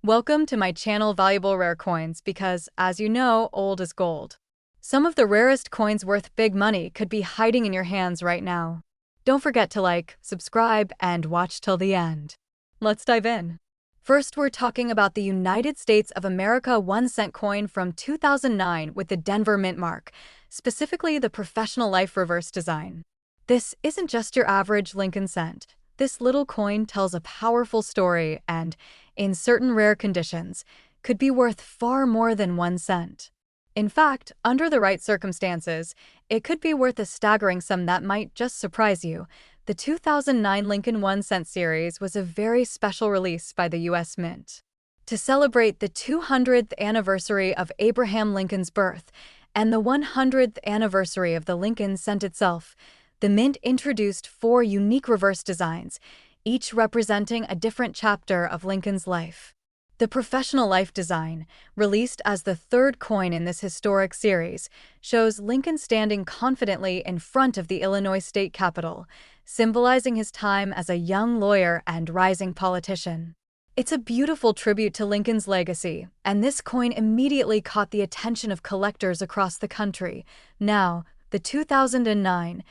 Welcome to my channel Valuable Rare Coins because, as you know, old is gold. Some of the rarest coins worth big money could be hiding in your hands right now. Don't forget to like, subscribe, and watch till the end. Let's dive in. First, we're talking about the United States of America 1-cent coin from 2009 with the Denver Mint mark, specifically the Professional Life reverse design. This isn't just your average Lincoln cent. This little coin tells a powerful story and, in certain rare conditions, could be worth far more than 1 cent. In fact, under the right circumstances, it could be worth a staggering sum that might just surprise you. The 2009 Lincoln 1-cent series was a very special release by the U.S. Mint. To celebrate the 200th anniversary of Abraham Lincoln's birth and the 100th anniversary of the Lincoln cent itself, the Mint introduced 4 unique reverse designs, each representing a different chapter of Lincoln's life. The Professional Life design, released as the third coin in this historic series, shows Lincoln standing confidently in front of the Illinois state capitol, symbolizing his time as a young lawyer and rising politician. It's a beautiful tribute to Lincoln's legacy, and this coin immediately caught the attention of collectors across the country. Now, the 2009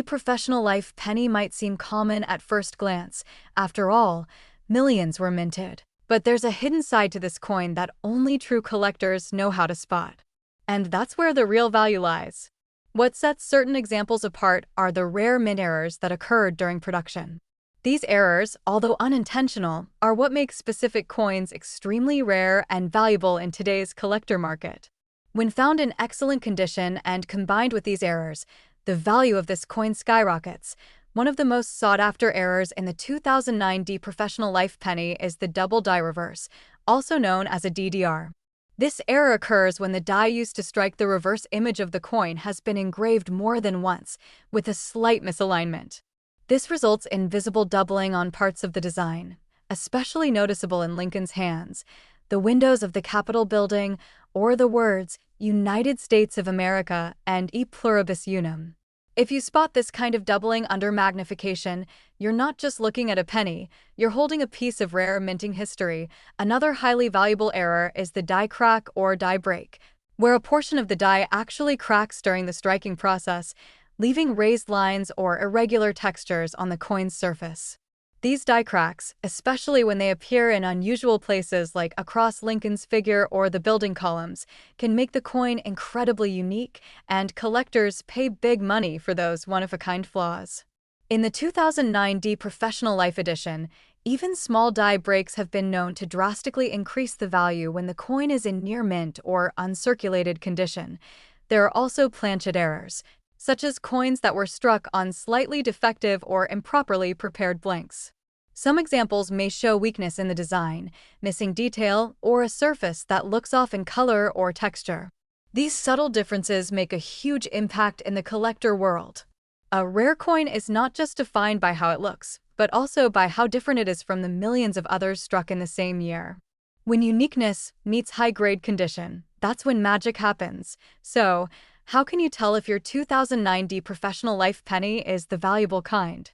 Professional Life penny might seem common at first glance. After all, millions were minted. But there's a hidden side to this coin that only true collectors know how to spot. And that's where the real value lies. What sets certain examples apart are the rare mint errors that occurred during production. These errors, although unintentional, are what makes specific coins extremely rare and valuable in today's collector market. When found in excellent condition and combined with these errors, the value of this coin skyrockets. One of the most sought-after errors in the 2009 Professional Life penny is the double die reverse, also known as a DDR. This error occurs when the die used to strike the reverse image of the coin has been engraved more than once, with a slight misalignment. This results in visible doubling on parts of the design, especially noticeable in Lincoln's hands, the windows of the Capitol building, or the words United States of America and E pluribus unum. If you spot this kind of doubling under magnification, you're not just looking at a penny, you're holding a piece of rare minting history. Another highly valuable error is the die crack or die break, where a portion of the die actually cracks during the striking process, leaving raised lines or irregular textures on the coin's surface. These die cracks, especially when they appear in unusual places like across Lincoln's figure or the building columns, can make the coin incredibly unique, and collectors pay big money for those one-of-a-kind flaws. In the 2009 Professional Life edition, even small die breaks have been known to drastically increase the value when the coin is in near mint or uncirculated condition. There are also planchet errors, such as coins that were struck on slightly defective or improperly prepared blanks. Some examples may show weakness in the design, missing detail, or a surface that looks off in color or texture. These subtle differences make a huge impact in the collector world. A rare coin is not just defined by how it looks, but also by how different it is from the millions of others struck in the same year. When uniqueness meets high-grade condition, that's when magic happens. So, how can you tell if your 2009 Professional Life penny is the valuable kind?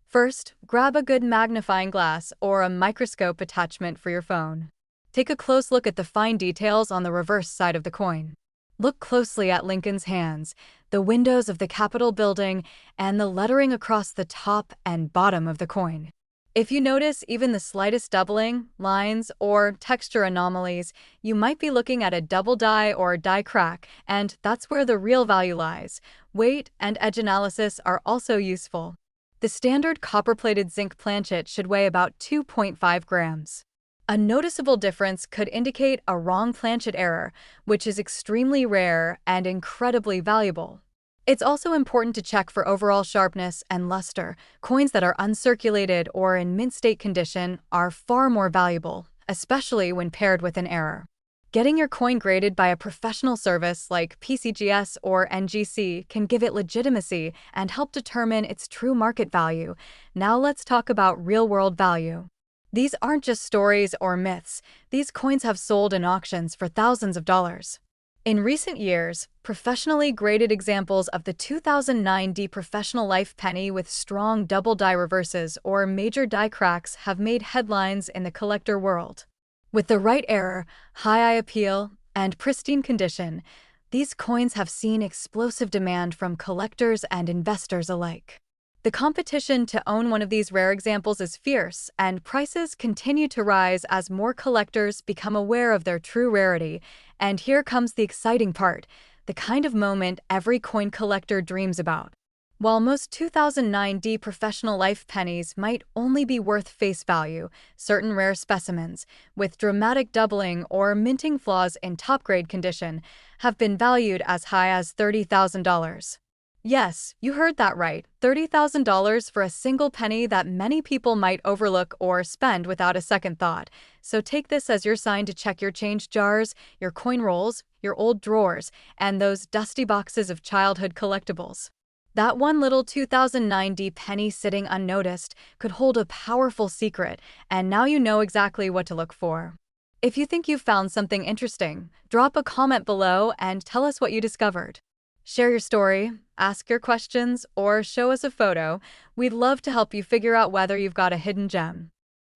First, grab a good magnifying glass or a microscope attachment for your phone. Take a close look at the fine details on the reverse side of the coin. Look closely at Lincoln's hands, the windows of the Capitol building, and the lettering across the top and bottom of the coin. If you notice even the slightest doubling, lines, or texture anomalies, you might be looking at a double die or die crack, and that's where the real value lies. Weight and edge analysis are also useful. The standard copper-plated zinc planchet should weigh about 2.5 grams. A noticeable difference could indicate a wrong planchet error, which is extremely rare and incredibly valuable. It's also important to check for overall sharpness and luster. Coins that are uncirculated or in mint state condition are far more valuable, especially when paired with an error. Getting your coin graded by a professional service like PCGS or NGC can give it legitimacy and help determine its true market value. Now let's talk about real-world value. These aren't just stories or myths. These coins have sold in auctions for thousands of dollars. In recent years, professionally graded examples of the 2009 Professional Life penny with strong double die reverses or major die cracks have made headlines in the collector world. With the right error, high eye appeal, and pristine condition, these coins have seen explosive demand from collectors and investors alike. The competition to own one of these rare examples is fierce, and prices continue to rise as more collectors become aware of their true rarity. And here comes the exciting part, the kind of moment every coin collector dreams about. While most 2009 professional life pennies might only be worth face value, certain rare specimens, with dramatic doubling or minting flaws in top-grade condition, have been valued as high as $30,000. Yes, you heard that right, $30,000 for a single penny that many people might overlook or spend without a second thought. So take this as your sign to check your change jars, your coin rolls, your old drawers, and those dusty boxes of childhood collectibles. That one little 2009 penny sitting unnoticed could hold a powerful secret, and now you know exactly what to look for. If you think you've found something interesting, drop a comment below and tell us what you discovered. Share your story, ask your questions, or show us a photo. We'd love to help you figure out whether you've got a hidden gem.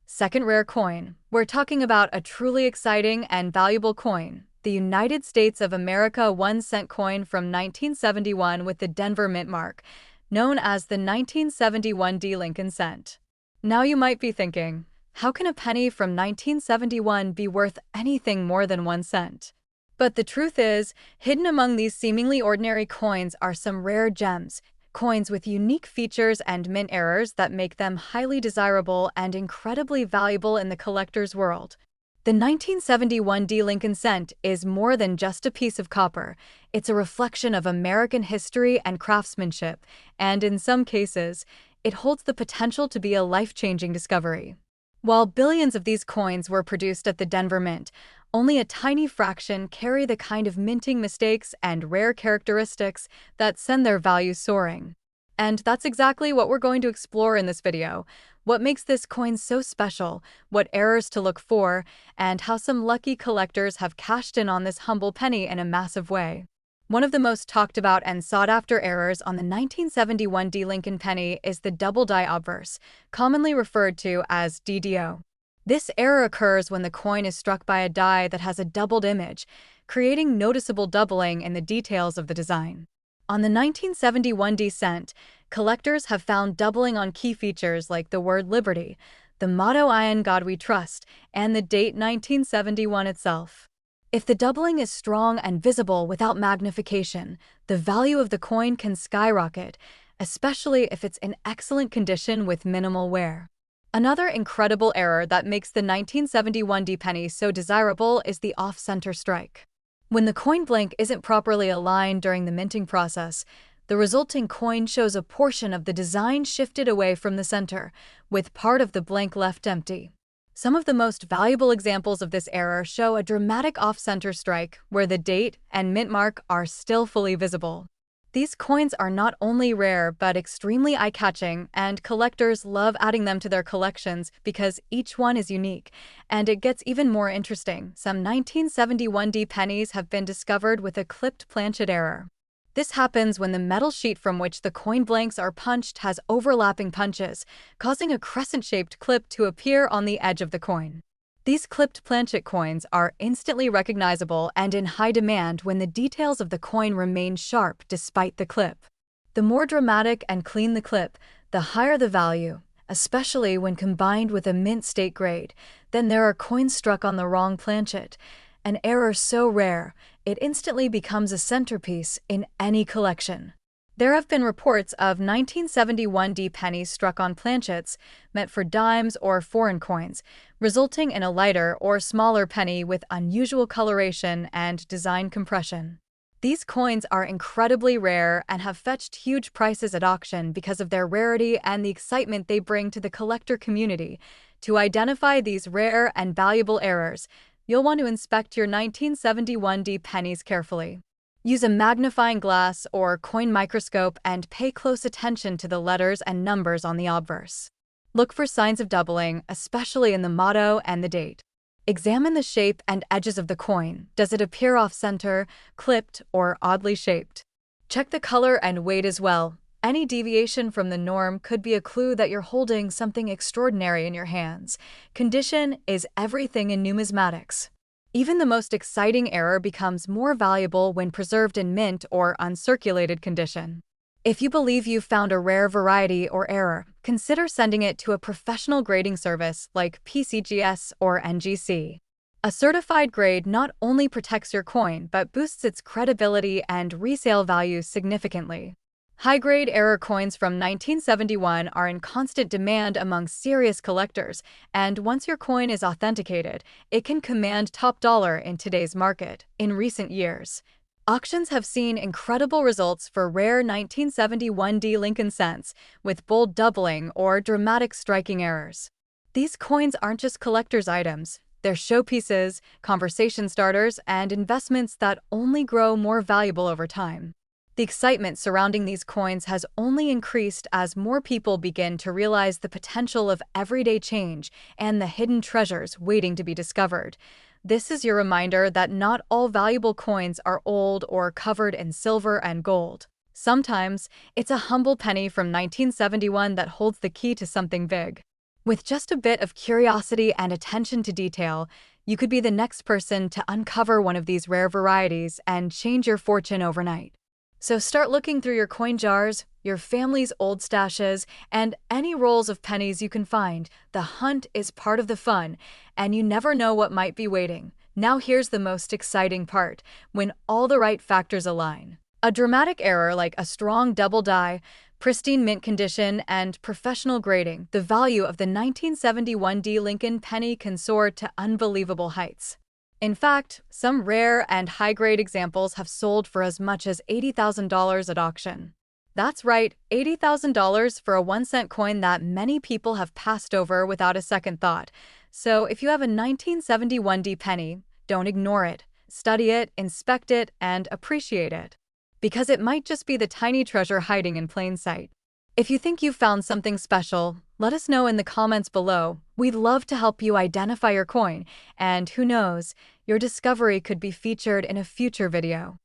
Second rare coin. We're talking about a truly exciting and valuable coin, the United States of America 1-cent coin from 1971 with the Denver mint mark, known as the 1971 Lincoln cent. Now you might be thinking, how can a penny from 1971 be worth anything more than 1 cent? But the truth is, hidden among these seemingly ordinary coins are some rare gems, coins with unique features and mint errors that make them highly desirable and incredibly valuable in the collector's world. The 1971 Lincoln cent is more than just a piece of copper. It's a reflection of American history and craftsmanship, and in some cases, it holds the potential to be a life-changing discovery. While billions of these coins were produced at the Denver Mint, only a tiny fraction carry the kind of minting mistakes and rare characteristics that send their value soaring. And that's exactly what we're going to explore in this video. What makes this coin so special, what errors to look for, and how some lucky collectors have cashed in on this humble penny in a massive way. One of the most talked about and sought-after errors on the 1971 Lincoln penny is the double die obverse, commonly referred to as DDO. This error occurs when the coin is struck by a die that has a doubled image, creating noticeable doubling in the details of the design. On the 1971 cent, collectors have found doubling on key features like the word liberty, the motto "In God We Trust," and the date 1971 itself. If the doubling is strong and visible without magnification, the value of the coin can skyrocket, especially if it's in excellent condition with minimal wear. Another incredible error that makes the 1971 penny so desirable is the off-center strike. When the coin blank isn't properly aligned during the minting process, the resulting coin shows a portion of the design shifted away from the center, with part of the blank left empty. Some of the most valuable examples of this error show a dramatic off-center strike where the date and mint mark are still fully visible. These coins are not only rare but extremely eye-catching, and collectors love adding them to their collections because each one is unique. And it gets even more interesting. Some 1971 pennies have been discovered with a clipped planchet error. This happens when the metal sheet from which the coin blanks are punched has overlapping punches, causing a crescent-shaped clip to appear on the edge of the coin. These clipped planchet coins are instantly recognizable and in high demand when the details of the coin remain sharp despite the clip. The more dramatic and clean the clip, the higher the value, especially when combined with a mint state grade. Then there are coins struck on the wrong planchet, an error so rare, it instantly becomes a centerpiece in any collection. There have been reports of 1971 pennies struck on planchets meant for dimes or foreign coins, resulting in a lighter or smaller penny with unusual coloration and design compression. These coins are incredibly rare and have fetched huge prices at auction because of their rarity and the excitement they bring to the collector community. To identify these rare and valuable errors, you'll want to inspect your 1971 pennies carefully. Use a magnifying glass or coin microscope and pay close attention to the letters and numbers on the obverse. Look for signs of doubling, especially in the motto and the date. Examine the shape and edges of the coin. Does it appear off-center, clipped, or oddly shaped? Check the color and weight as well. Any deviation from the norm could be a clue that you're holding something extraordinary in your hands. Condition is everything in numismatics. Even the most exciting error becomes more valuable when preserved in mint or uncirculated condition. If you believe you've found a rare variety or error, consider sending it to a professional grading service like PCGS or NGC. A certified grade not only protects your coin but boosts its credibility and resale value significantly. High-grade error coins from 1971 are in constant demand among serious collectors, and once your coin is authenticated, it can command top dollar in today's market. In recent years, auctions have seen incredible results for rare 1971D Lincoln cents, with bold doubling or dramatic striking errors. These coins aren't just collector's items, they're showpieces, conversation starters, and investments that only grow more valuable over time. The excitement surrounding these coins has only increased as more people begin to realize the potential of everyday change and the hidden treasures waiting to be discovered. This is your reminder that not all valuable coins are old or covered in silver and gold. Sometimes, it's a humble penny from 1971 that holds the key to something big. With just a bit of curiosity and attention to detail, you could be the next person to uncover one of these rare varieties and change your fortune overnight. So start looking through your coin jars, your family's old stashes, and any rolls of pennies you can find. The hunt is part of the fun, and you never know what might be waiting. Now here's the most exciting part, when all the right factors align. A dramatic error like a strong double die, pristine mint condition, and professional grading, the value of the 1971D Lincoln penny can soar to unbelievable heights. In fact, some rare and high-grade examples have sold for as much as $80,000 at auction. That's right, $80,000 for a 1-cent coin that many people have passed over without a second thought. So if you have a 1971D penny, don't ignore it. Study it, inspect it, and appreciate it. Because it might just be the tiny treasure hiding in plain sight. If you think you've found something special, let us know in the comments below. We'd love to help you identify your coin, and who knows, your discovery could be featured in a future video.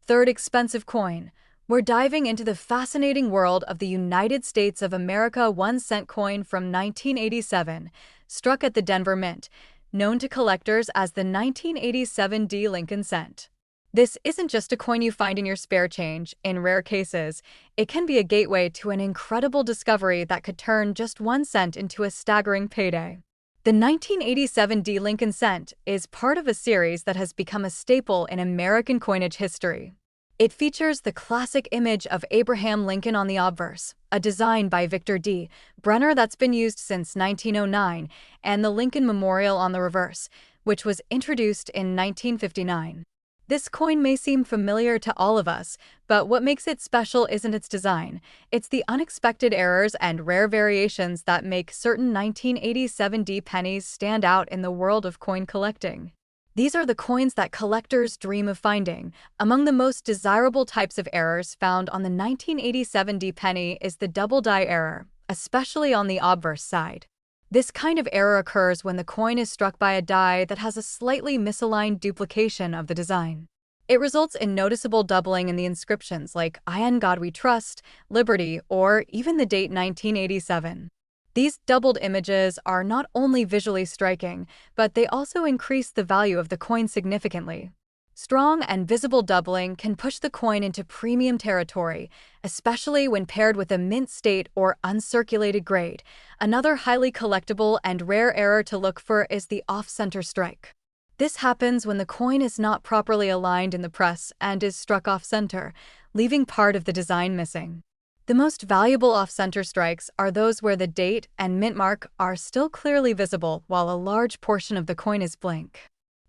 Third expensive coin. We're diving into the fascinating world of the United States of America 1-cent coin from 1987, struck at the Denver Mint, known to collectors as the 1987D Lincoln cent. This isn't just a coin you find in your spare change. In rare cases, it can be a gateway to an incredible discovery that could turn just 1 cent into a staggering payday. The 1987D Lincoln cent is part of a series that has become a staple in American coinage history. It features the classic image of Abraham Lincoln on the obverse, a design by Victor D. Brenner that's been used since 1909, and the Lincoln Memorial on the reverse, which was introduced in 1959. This coin may seem familiar to all of us, but what makes it special isn't its design. It's the unexpected errors and rare variations that make certain 1987D pennies stand out in the world of coin collecting. These are the coins that collectors dream of finding. Among the most desirable types of errors found on the 1987D penny is the double die error, especially on the obverse side. This kind of error occurs when the coin is struck by a die that has a slightly misaligned duplication of the design. It results in noticeable doubling in the inscriptions like "I in God We Trust," "Liberty," or even the date 1987. These doubled images are not only visually striking, but they also increase the value of the coin significantly. Strong and visible doubling can push the coin into premium territory, especially when paired with a mint state or uncirculated grade. Another highly collectible and rare error to look for is the off-center strike. This happens when the coin is not properly aligned in the press and is struck off-center, leaving part of the design missing. The most valuable off-center strikes are those where the date and mint mark are still clearly visible while a large portion of the coin is blank.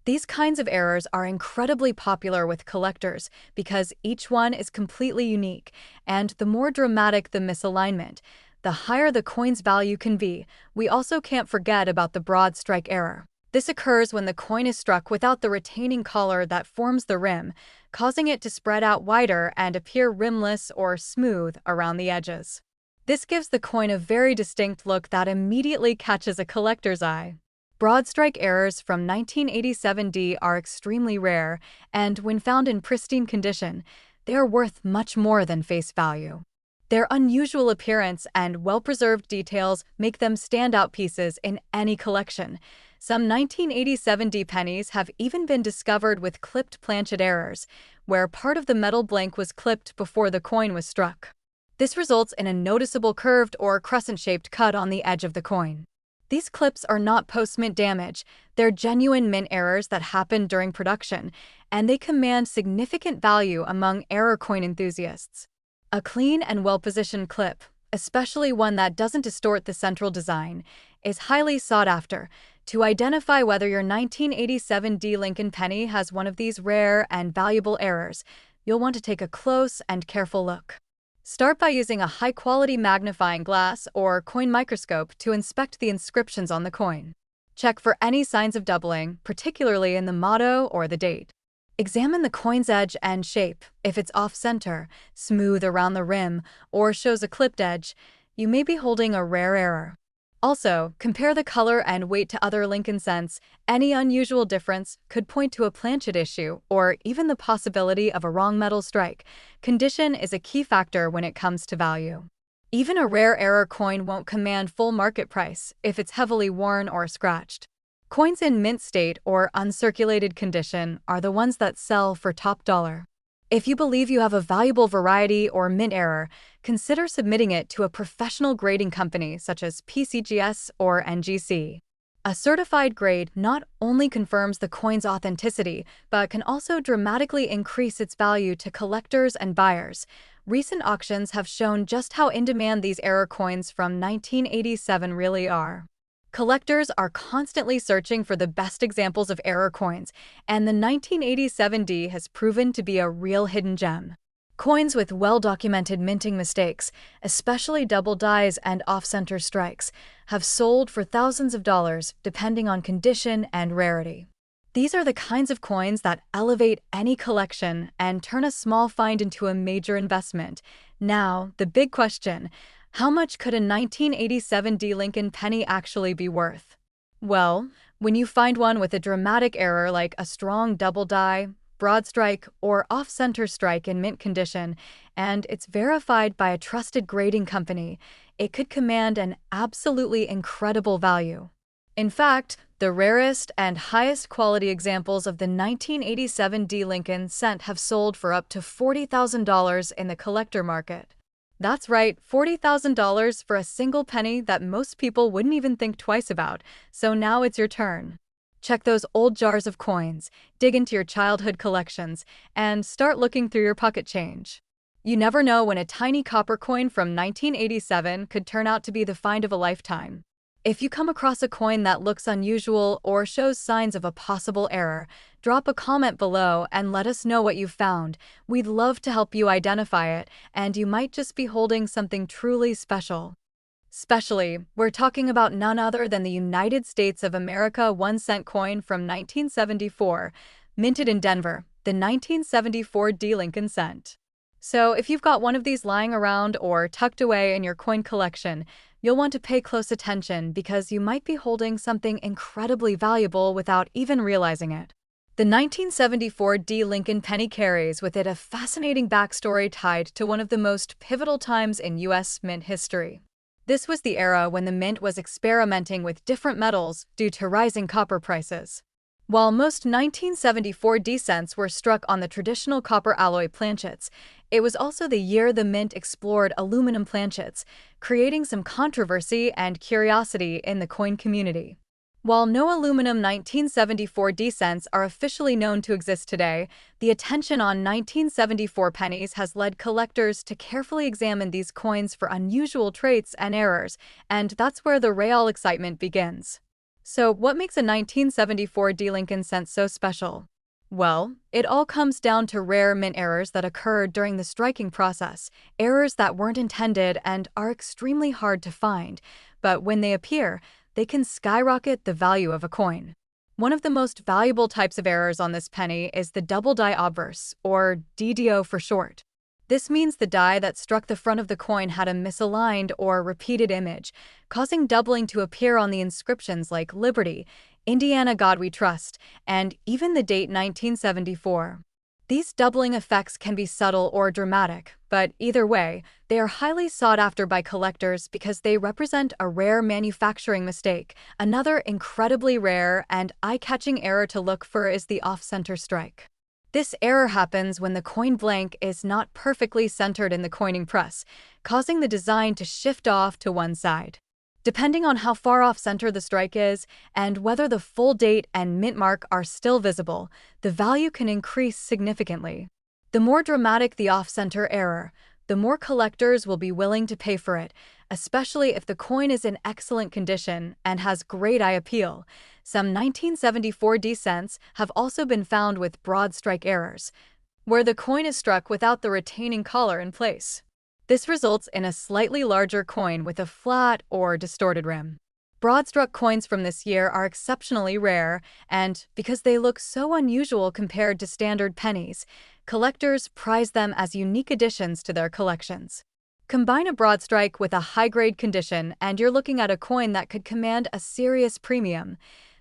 These kinds of errors are incredibly popular with collectors because each one is completely unique, and the more dramatic the misalignment, the higher the coin's value can be. We also can't forget about the broad strike error. This occurs when the coin is struck without the retaining collar that forms the rim, causing it to spread out wider and appear rimless or smooth around the edges. This gives the coin a very distinct look that immediately catches a collector's eye. Broad strike errors from 1987D are extremely rare, and when found in pristine condition, they are worth much more than face value. Their unusual appearance and well-preserved details make them standout pieces in any collection. Some 1987 D pennies have even been discovered with clipped planchet errors, where part of the metal blank was clipped before the coin was struck. This results in a noticeable curved or crescent-shaped cut on the edge of the coin. These clips are not post-mint damage, they're genuine mint errors that happened during production, and they command significant value among error coin enthusiasts. A clean and well-positioned clip, especially one that doesn't distort the central design, is highly sought after. To identify whether your 1987 D Lincoln penny has one of these rare and valuable errors, you'll want to take a close and careful look. Start by using a high-quality magnifying glass or coin microscope to inspect the inscriptions on the coin. Check for any signs of doubling, particularly in the motto or the date. Examine the coin's edge and shape. If it's off-center, smooth around the rim, or shows a clipped edge, you may be holding a rare error. Also, compare the color and weight to other Lincoln cents. Any unusual difference could point to a planchet issue or even the possibility of a wrong metal strike. Condition is a key factor when it comes to value. Even a rare error coin won't command full market price if it's heavily worn or scratched. Coins in mint state or uncirculated condition are the ones that sell for top dollar. If you believe you have a valuable variety or mint error, consider submitting it to a professional grading company such as PCGS or NGC. A certified grade not only confirms the coin's authenticity, but can also dramatically increase its value to collectors and buyers. Recent auctions have shown just how in demand these error coins from 1987 really are. Collectors are constantly searching for the best examples of error coins, and the 1987 D has proven to be a real hidden gem. Coins with well-documented minting mistakes, especially double dies and off-center strikes, have sold for thousands of dollars depending on condition and rarity. These are the kinds of coins that elevate any collection and turn a small find into a major investment. Now, the big question: how much could a 1987 D Lincoln penny actually be worth? Well, when you find one with a dramatic error like a strong double die, broad strike, or off-center strike in mint condition, and it's verified by a trusted grading company, it could command an absolutely incredible value. In fact, the rarest and highest quality examples of the 1987 D Lincoln cent have sold for up to $40,000 in the collector market. That's right, $40,000 for a single penny that most people wouldn't even think twice about. So now it's your turn. Check those old jars of coins, dig into your childhood collections, and start looking through your pocket change. You never know when a tiny copper coin from 1987 could turn out to be the find of a lifetime. If you come across a coin that looks unusual or shows signs of a possible error, drop a comment below and let us know what you found. We'd love to help you identify it, and you might just be holding something truly special. We're talking about none other than the United States of America 1-cent coin from 1974, minted in Denver, the 1974 D Lincoln cent. So if you've got one of these lying around or tucked away in your coin collection, you'll want to pay close attention because you might be holding something incredibly valuable without even realizing it. The 1974 D Lincoln penny carries with it a fascinating backstory tied to one of the most pivotal times in U.S. mint history. This was the era when the mint was experimenting with different metals due to rising copper prices. While most 1974 D cents were struck on the traditional copper alloy planchets, it was also the year the mint explored aluminum planchets, creating some controversy and curiosity in the coin community. While no aluminum 1974 D cents are officially known to exist today, the attention on 1974 pennies has led collectors to carefully examine these coins for unusual traits and errors, and that's where the real excitement begins. So, what makes a 1974 D Lincoln cent so special? Well, it all comes down to rare mint errors that occurred during the striking process, errors that weren't intended and are extremely hard to find, but when they appear, they can skyrocket the value of a coin. One of the most valuable types of errors on this penny is the double die obverse, or DDO for short. This means the die that struck the front of the coin had a misaligned or repeated image, causing doubling to appear on the inscriptions like Liberty, Indiana God We Trust, and even the date 1974. These doubling effects can be subtle or dramatic, but either way, they are highly sought after by collectors because they represent a rare manufacturing mistake. Another incredibly rare and eye-catching error to look for is the off-center strike. This error happens when the coin blank is not perfectly centered in the coining press, causing the design to shift off to one side. Depending on how far off-center the strike is and whether the full date and mint mark are still visible, the value can increase significantly. The more dramatic the off-center error, the more collectors will be willing to pay for it, especially if the coin is in excellent condition and has great eye appeal. Some 1974 D cents have also been found with broad strike errors, where the coin is struck without the retaining collar in place. This results in a slightly larger coin with a flat or distorted rim. Broad-struck coins from this year are exceptionally rare, and because they look so unusual compared to standard pennies, collectors prize them as unique additions to their collections. Combine a broad strike with a high-grade condition, and you're looking at a coin that could command a serious premium.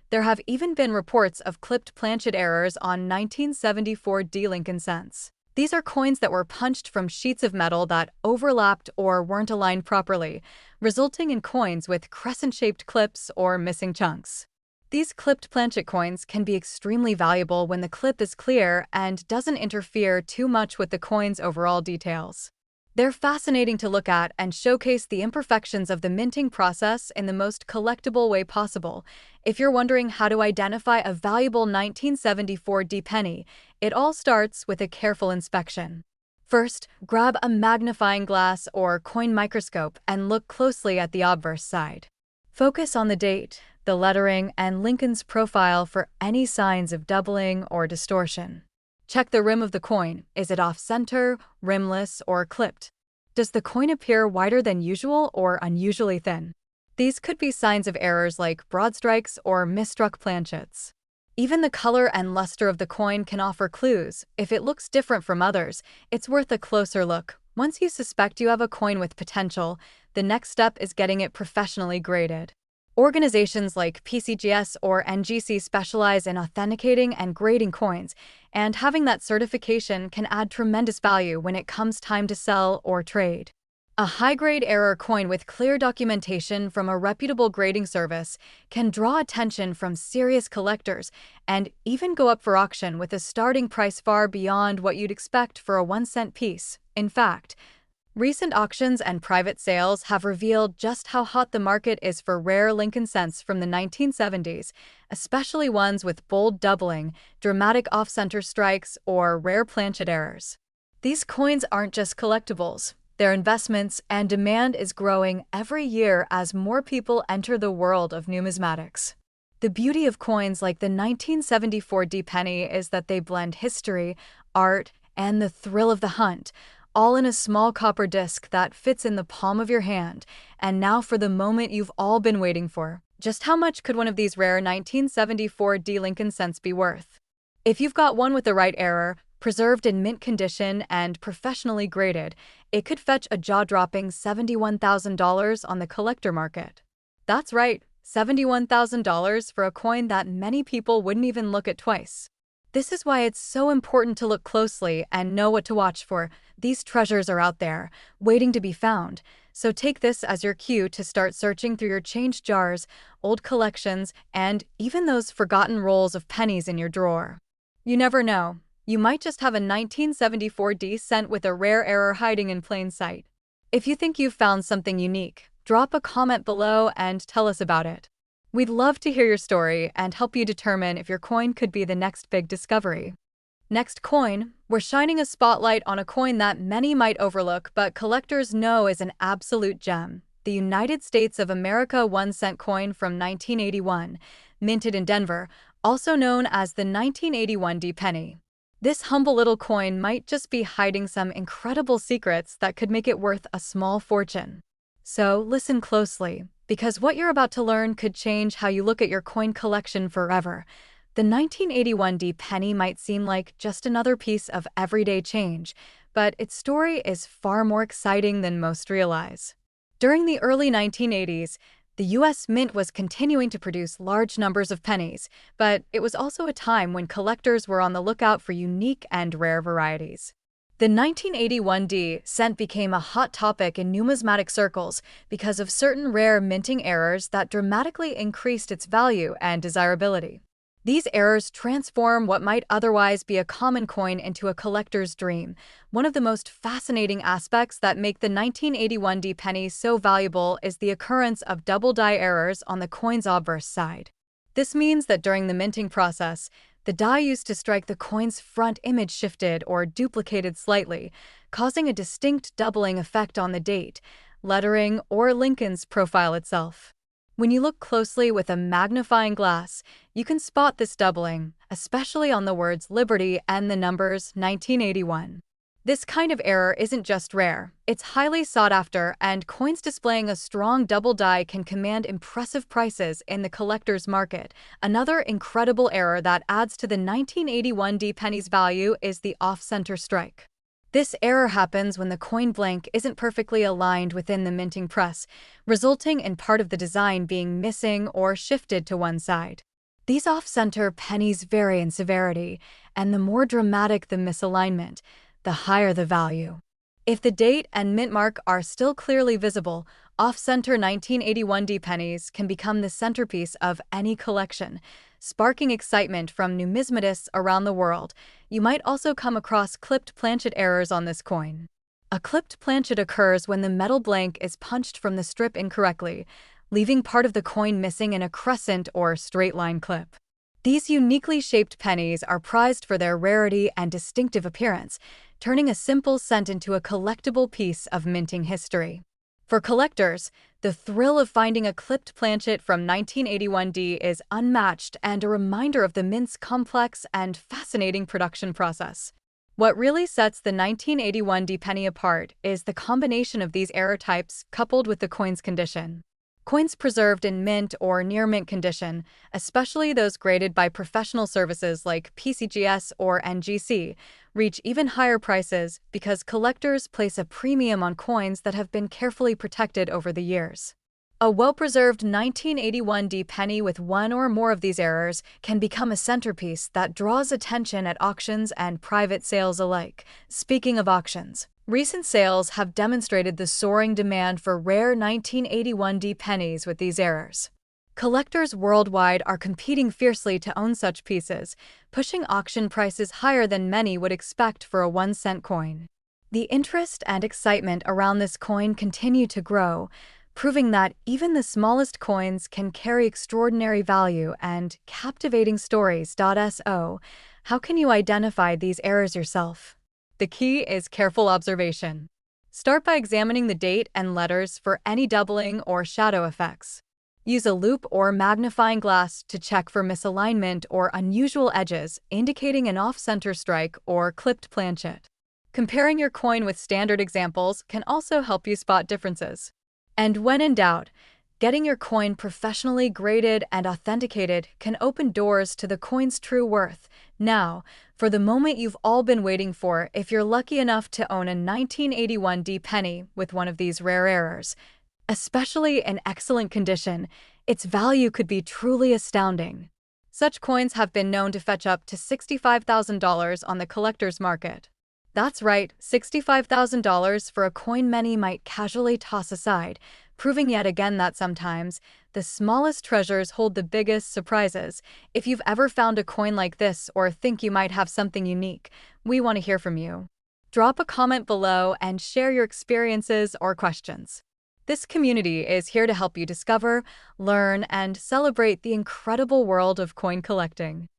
There have even been reports of clipped planchet errors on 1974 D Lincoln cents. These are coins that were punched from sheets of metal that overlapped or weren't aligned properly, resulting in coins with crescent-shaped clips or missing chunks. These clipped planchet coins can be extremely valuable when the clip is clear and doesn't interfere too much with the coin's overall details. They're fascinating to look at and showcase the imperfections of the minting process in the most collectible way possible. If you're wondering how to identify a valuable 1974 D penny, it all starts with a careful inspection. First, grab a magnifying glass or coin microscope and look closely at the obverse side. Focus on the date, the lettering, and Lincoln's profile for any signs of doubling or distortion. Check the rim of the coin. Is it off-center, rimless, or clipped? Does the coin appear wider than usual or unusually thin? These could be signs of errors like broad strikes or misstruck planchets. Even the color and luster of the coin can offer clues. If it looks different from others, it's worth a closer look. Once you suspect you have a coin with potential, the next step is getting it professionally graded. Organizations like PCGS or NGC specialize in authenticating and grading coins, and having that certification can add tremendous value when it comes time to sell or trade. A high-grade error coin with clear documentation from a reputable grading service can draw attention from serious collectors and even go up for auction with a starting price far beyond what you'd expect for a 1-cent piece. In fact, recent auctions and private sales have revealed just how hot the market is for rare Lincoln cents from the 1970s, especially ones with bold doubling, dramatic off-center strikes, or rare planchet errors. These coins aren't just collectibles, they're investments, and demand is growing every year as more people enter the world of numismatics. The beauty of coins like the 1974 D penny is that they blend history, art, and the thrill of the hunt, all in a small copper disc that fits in the palm of your hand. And now for the moment you've all been waiting for. Just how much could one of these rare 1974 D Lincoln cents be worth? If you've got one with the right error, preserved in mint condition and professionally graded, it could fetch a jaw-dropping $71,000 on the collector market. That's right, $71,000 for a coin that many people wouldn't even look at twice. This is why it's so important to look closely and know what to watch for. These treasures are out there, waiting to be found. So take this as your cue to start searching through your change jars, old collections, and even those forgotten rolls of pennies in your drawer. You never know. You might just have a 1974 D cent with a rare error hiding in plain sight. If you think you've found something unique, drop a comment below and tell us about it. We'd love to hear your story and help you determine if your coin could be the next big discovery. Next coin, we're shining a spotlight on a coin that many might overlook but collectors know is an absolute gem. The United States of America 1-cent coin from 1981, minted in Denver, also known as the 1981 D penny. This humble little coin might just be hiding some incredible secrets that could make it worth a small fortune. So listen closely, because what you're about to learn could change how you look at your coin collection forever. The 1981 D penny might seem like just another piece of everyday change, but its story is far more exciting than most realize. During the early 1980s, The US Mint was continuing to produce large numbers of pennies, but it was also a time when collectors were on the lookout for unique and rare varieties. The 1981 D cent became a hot topic in numismatic circles because of certain rare minting errors that dramatically increased its value and desirability. These errors transform what might otherwise be a common coin into a collector's dream. One of the most fascinating aspects that make the 1981 D penny so valuable is the occurrence of double die errors on the coin's obverse side. This means that during the minting process, the die used to strike the coin's front image shifted or duplicated slightly, causing a distinct doubling effect on the date, lettering, or Lincoln's profile itself. When you look closely with a magnifying glass, you can spot this doubling, especially on the words Liberty and the numbers 1981. This kind of error isn't just rare, it's highly sought after, and coins displaying a strong double die can command impressive prices in the collector's market. Another incredible error that adds to the 1981 D penny's value is the off-center strike. This error happens when the coin blank isn't perfectly aligned within the minting press, resulting in part of the design being missing or shifted to one side. These off-center pennies vary in severity, and the more dramatic the misalignment, the higher the value. If the date and mint mark are still clearly visible, off-center 1981 D pennies can become the centerpiece of any collection, sparking excitement from numismatists around the world. You might also come across clipped planchet errors on this coin. A clipped planchet occurs when the metal blank is punched from the strip incorrectly, leaving part of the coin missing in a crescent or straight line clip. These uniquely shaped pennies are prized for their rarity and distinctive appearance, turning a simple cent into a collectible piece of minting history. For collectors, the thrill of finding a clipped planchet from 1981 D is unmatched and a reminder of the mint's complex and fascinating production process. What really sets the 1981 D penny apart is the combination of these error types coupled with the coin's condition. Coins preserved in mint or near mint condition, especially those graded by professional services like PCGS or NGC, reach even higher prices because collectors place a premium on coins that have been carefully protected over the years. A well-preserved 1981 D penny with one or more of these errors can become a centerpiece that draws attention at auctions and private sales alike. Speaking of auctions, recent sales have demonstrated the soaring demand for rare 1981 D pennies with these errors. Collectors worldwide are competing fiercely to own such pieces, pushing auction prices higher than many would expect for a 1-cent coin. The interest and excitement around this coin continue to grow, proving that even the smallest coins can carry extraordinary value and captivating stories. So, how can you identify these errors yourself? The key is careful observation. Start by examining the date and letters for any doubling or shadow effects. Use a loupe or magnifying glass to check for misalignment or unusual edges, indicating an off-center strike or clipped planchet. Comparing your coin with standard examples can also help you spot differences. And when in doubt, getting your coin professionally graded and authenticated can open doors to the coin's true worth. Now, for the moment you've all been waiting for, if you're lucky enough to own a 1981 D penny with one of these rare errors, especially in excellent condition, its value could be truly astounding. Such coins have been known to fetch up to $65,000 on the collector's market. That's right, $65,000 for a coin many might casually toss aside, proving yet again that sometimes the smallest treasures hold the biggest surprises. If you've ever found a coin like this or think you might have something unique, we want to hear from you. Drop a comment below and share your experiences or questions. This community is here to help you discover, learn, and celebrate the incredible world of coin collecting.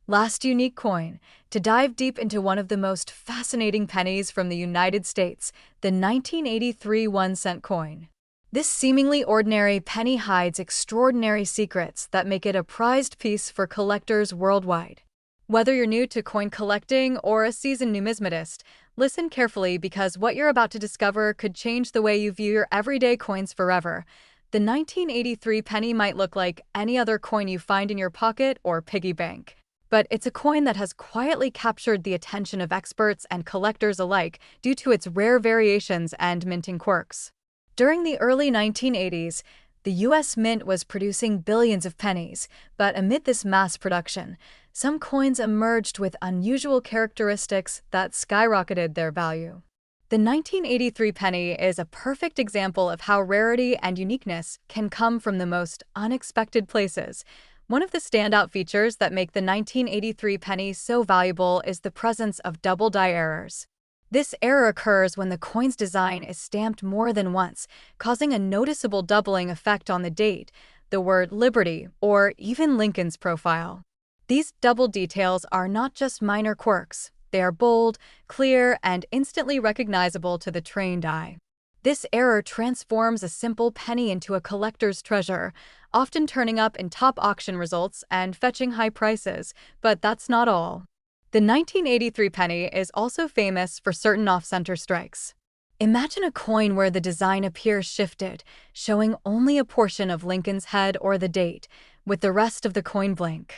Last unique coin, to dive deep into one of the most fascinating pennies from the United States, the 1983 1-cent coin. This seemingly ordinary penny hides extraordinary secrets that make it a prized piece for collectors worldwide. Whether you're new to coin collecting or a seasoned numismatist, listen carefully because what you're about to discover could change the way you view your everyday coins forever. The 1983 penny might look like any other coin you find in your pocket or piggy bank, but it's a coin that has quietly captured the attention of experts and collectors alike due to its rare variations and minting quirks. During the early 1980s, The US Mint was producing billions of pennies, but amid this mass production, some coins emerged with unusual characteristics that skyrocketed their value. The 1983 penny is a perfect example of how rarity and uniqueness can come from the most unexpected places. One of the standout features that make the 1983 penny so valuable is the presence of double die errors. This error occurs when the coin's design is stamped more than once, causing a noticeable doubling effect on the date, the word Liberty, or even Lincoln's profile. These double details are not just minor quirks. They are bold, clear, and instantly recognizable to the trained eye. This error transforms a simple penny into a collector's treasure, often turning up in top auction results and fetching high prices. But that's not all. The 1983 penny is also famous for certain off-center strikes. Imagine a coin where the design appears shifted, showing only a portion of Lincoln's head or the date, with the rest of the coin blank.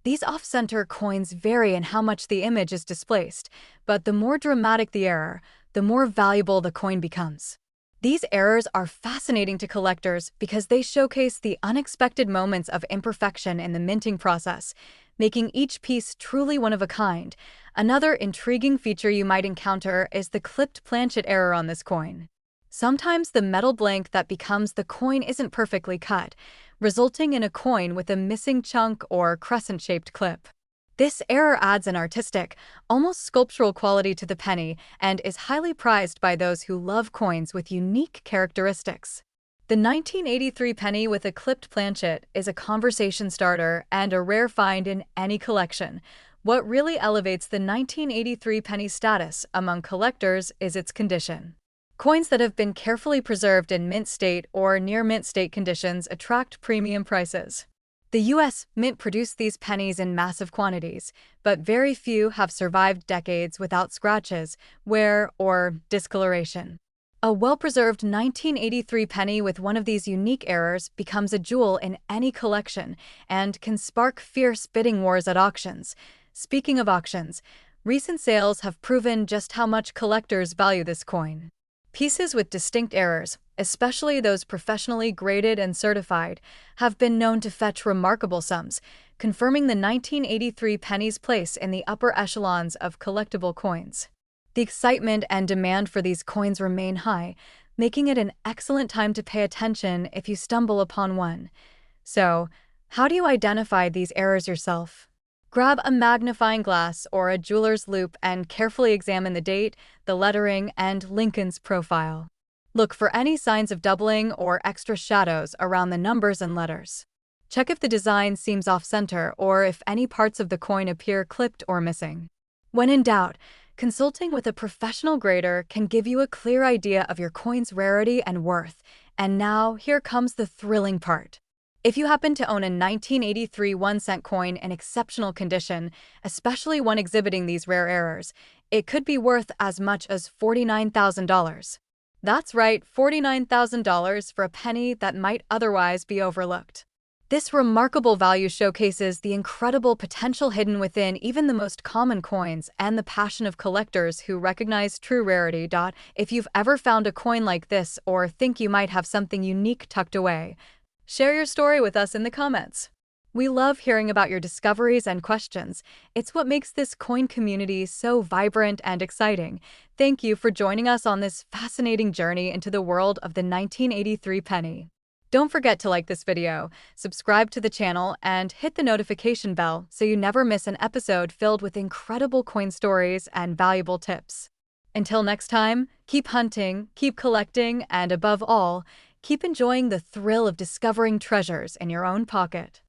These off-center coins vary in how much the image is displaced, but the more dramatic the error, the more valuable the coin becomes. These errors are fascinating to collectors because they showcase the unexpected moments of imperfection in the minting process, making each piece truly one of a kind. Another intriguing feature you might encounter is the clipped planchet error on this coin. Sometimes the metal blank that becomes the coin isn't perfectly cut, resulting in a coin with a missing chunk or crescent-shaped clip. This error adds an artistic, almost sculptural quality to the penny and is highly prized by those who love coins with unique characteristics. The 1983 penny with a clipped planchet is a conversation starter and a rare find in any collection. What really elevates the 1983 penny's status among collectors is its condition. Coins that have been carefully preserved in mint state or near mint state conditions attract premium prices. The US Mint produced these pennies in massive quantities, but very few have survived decades without scratches, wear, or discoloration. A well-preserved 1983 penny with one of these unique errors becomes a jewel in any collection and can spark fierce bidding wars at auctions. Speaking of auctions, recent sales have proven just how much collectors value this coin. Pieces with distinct errors, especially those professionally graded and certified, have been known to fetch remarkable sums, confirming the 1983 penny's place in the upper echelons of collectible coins. The excitement and demand for these coins remain high, making it an excellent time to pay attention if you stumble upon one. So, how do you identify these errors yourself? Grab a magnifying glass or a jeweler's loupe and carefully examine the date, the lettering, and Lincoln's profile. Look for any signs of doubling or extra shadows around the numbers and letters. Check if the design seems off-center or if any parts of the coin appear clipped or missing. When in doubt, consulting with a professional grader can give you a clear idea of your coin's rarity and worth. And now, here comes the thrilling part. If you happen to own a 1983 1-cent coin in exceptional condition, especially one exhibiting these rare errors, it could be worth as much as $49,000. That's right, $49,000 for a penny that might otherwise be overlooked. This remarkable value showcases the incredible potential hidden within even the most common coins and the passion of collectors who recognize true rarity. If you've ever found a coin like this or think you might have something unique tucked away, share your story with us in the comments. We love hearing about your discoveries and questions. It's what makes this coin community so vibrant and exciting. Thank you for joining us on this fascinating journey into the world of the 1983 penny. Don't forget to like this video, subscribe to the channel, and hit the notification bell so you never miss an episode filled with incredible coin stories and valuable tips. Until next time, keep hunting, keep collecting, and above all, keep enjoying the thrill of discovering treasures in your own pocket.